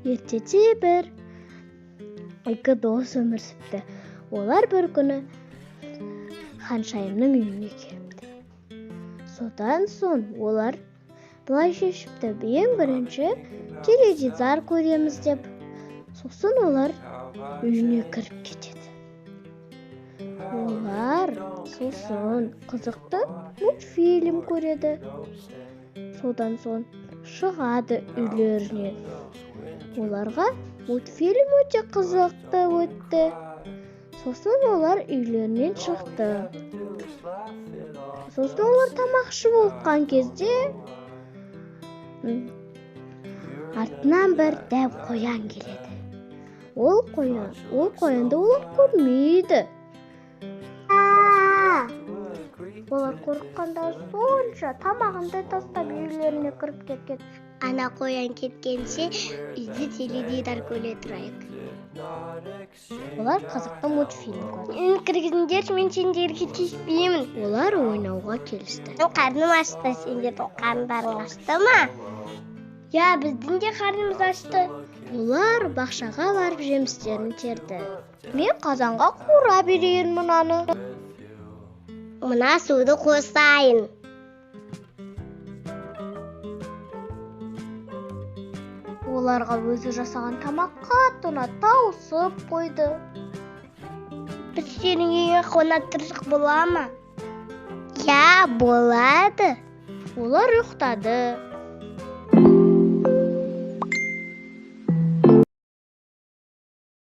ертеде бір екі дос өмір сүріпті. Олар бір күні ханшайымның үйіне келіпті. Содан соң олар былай шешіпті: ең бірінші теледидар көреміз деп. Сосын олар үйіне кіріп кетеді. Олар сосын қызықты мультфильм көреді. Содан соң шығады үйлеріне. Оларға мультфильм өте қызықты өтті. Сосын олар үйлерінен шықты. Сосын олар тамақшы болған кезде артынан бір дәу қоян келеді. Ол қоянды олар көрмейді. Олар қорыққанда сонша тамағында тастап үйлеріне кіріп кеткен. Ана қоян кеткенше үйде теледидар көре тұрайық. Олар қызықты мультфильм көрді. Мен кіргізіңдерші, мен сендерге тиіспеймін. Олар ойнауға келісті. Қарным ашты, сендердің қарындарың ашты ма? Я, біздің де қарнымыз ашты. Олар бақшаға барып жемістерін терді. Мен қазанға қуыра берейін мұнаны. Мына суды қосайын. Оларға өзі жасаған тамаққа қатты тауысып қойды. Біз сенің үйіңе қонақ тұрсақ бола ма? Я, болады. Олар ұйықтады.